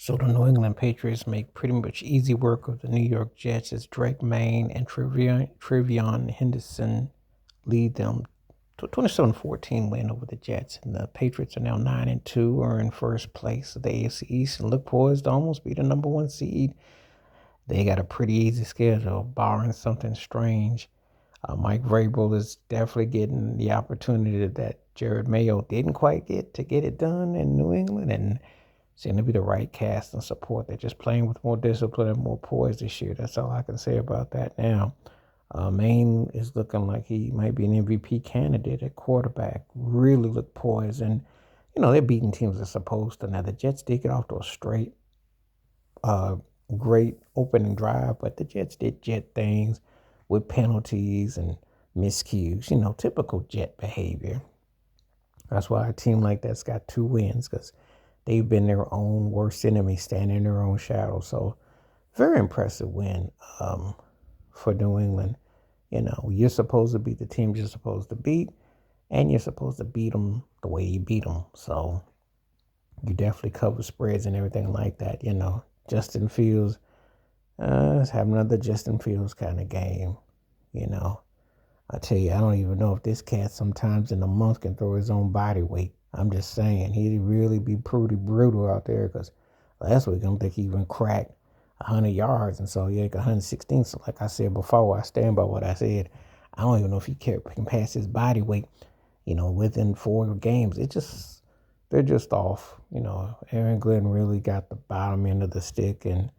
So the New England Patriots make pretty much easy work of the New York Jets as Drake Maye and Trevion Henderson lead them to a 27-14 win over the Jets. And the Patriots are now 9-2, are in first place of the AFC East and look poised to almost be the number one seed. They got a pretty easy schedule, barring something strange. Mike Vrabel is definitely getting the opportunity that Jared Mayo didn't quite get to get it done in New England, and seem to be the right cast and support. They're just playing with more discipline and more poise this year. That's all I can say about that now. Maine is looking like he might be an MVP candidate at quarterback. Really look poised, and they're beating teams they're supposed to. Now the Jets did get off to a straight, uh, great opening drive, but the Jets did Jet things with penalties and miscues. Typical Jet behavior. That's why a team like that's got 2 wins, because they've been their own worst enemy, standing in their own shadow. So very impressive win for New England. You're supposed to beat the team you're supposed to beat, and you're supposed to beat them the way you beat them. So you definitely cover spreads and everything like that. Justin Fields, let's have another Justin Fields kind of game. I tell you, I don't even know if this cat sometimes in a month can throw his own body weight. I'm just saying, he'd really be pretty brutal out there, because last week I don't think he even cracked 100 yards. And so, yeah, 116. So like I said before, I stand by what I said. I don't even know if he can pass his body weight, within 4 games. They're just off. Aaron Glenn really got the bottom end of the stick, and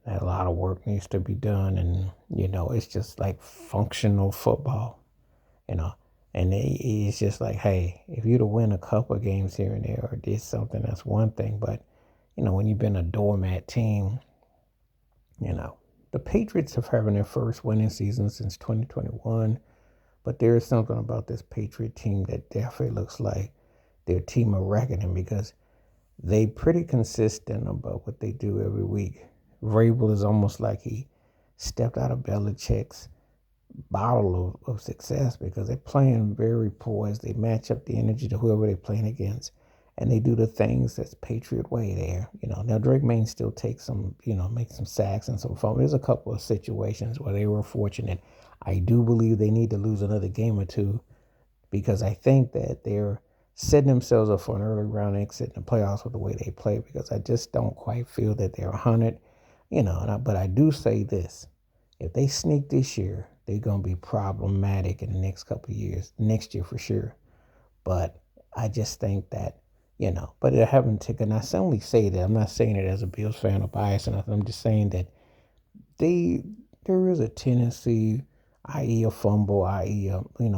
a lot of work needs to be done. And, it's just like functional football, you know. And it's just like, hey, if you'd have win a couple of games here and there or did something, that's one thing. But, when you've been a doormat team, the Patriots have having their first winning season since 2021. But there is something about this Patriot team that definitely looks like their team of reckoning, because they pretty consistent about what they do every week. Vrabel is almost like he stepped out of Belichick's bottle of success, because they're playing very poised. They match up the energy to whoever they're playing against, and they do the things that's Patriot way there. Now Drake Maye still takes some, make some sacks and some fun. There's a couple of situations where they were fortunate. I do believe they need to lose another game or two, because I think that they're setting themselves up for an early round exit in the playoffs with the way they play, because I just don't quite feel that they're 100, but I do say this. If they sneak this year, they're going to be problematic in the next couple of years, next year for sure. But I just think that, but I haven't taken, I only say that, I'm not saying it as a Bills fan or bias or nothing. I'm just saying that there is a tendency, i.e. a fumble, i.e.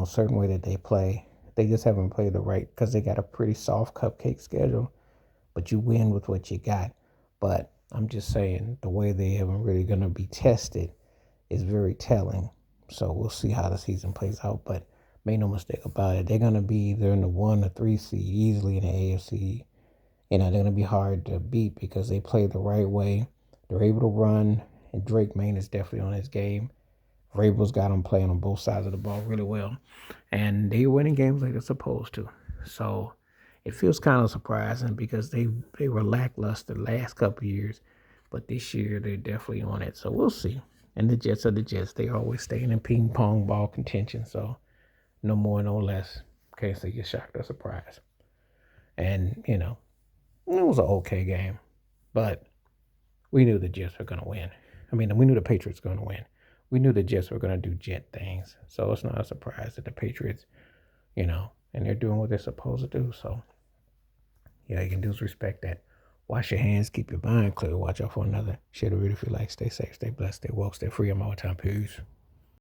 certain way that they play. They just haven't played the right, because they got a pretty soft cupcake schedule, but you win with what you got. But I'm just saying the way they haven't really going to be tested is very telling. So we'll see how the season plays out. But make no mistake about it, they're going to be either in the 1 or 3 seed easily in the AFC. They're going to be hard to beat, because they play the right way. They're able to run, and Drake Maye is definitely on his game. Vrabel's got them playing on both sides of the ball really well, and they're winning games like they're supposed to. So it feels kind of surprising, because they were lackluster the last couple of years, but this year they're definitely on it. So we'll see. And the Jets are the Jets. They always staying in ping pong ball contention. So no more, no less. Can't say you're shocked or surprised. And it was an okay game, but we knew the Jets were going to win. I mean, we knew the Patriots were going to win. We knew the Jets were going to do Jet things. So it's not a surprise that the Patriots, and they're doing what they're supposed to do. So, yeah, you can do is respect that. Wash your hands, keep your mind clear, watch out for another. Share the video if you like. Stay safe, stay blessed, stay woke, stay free. I'm all the time. Peace.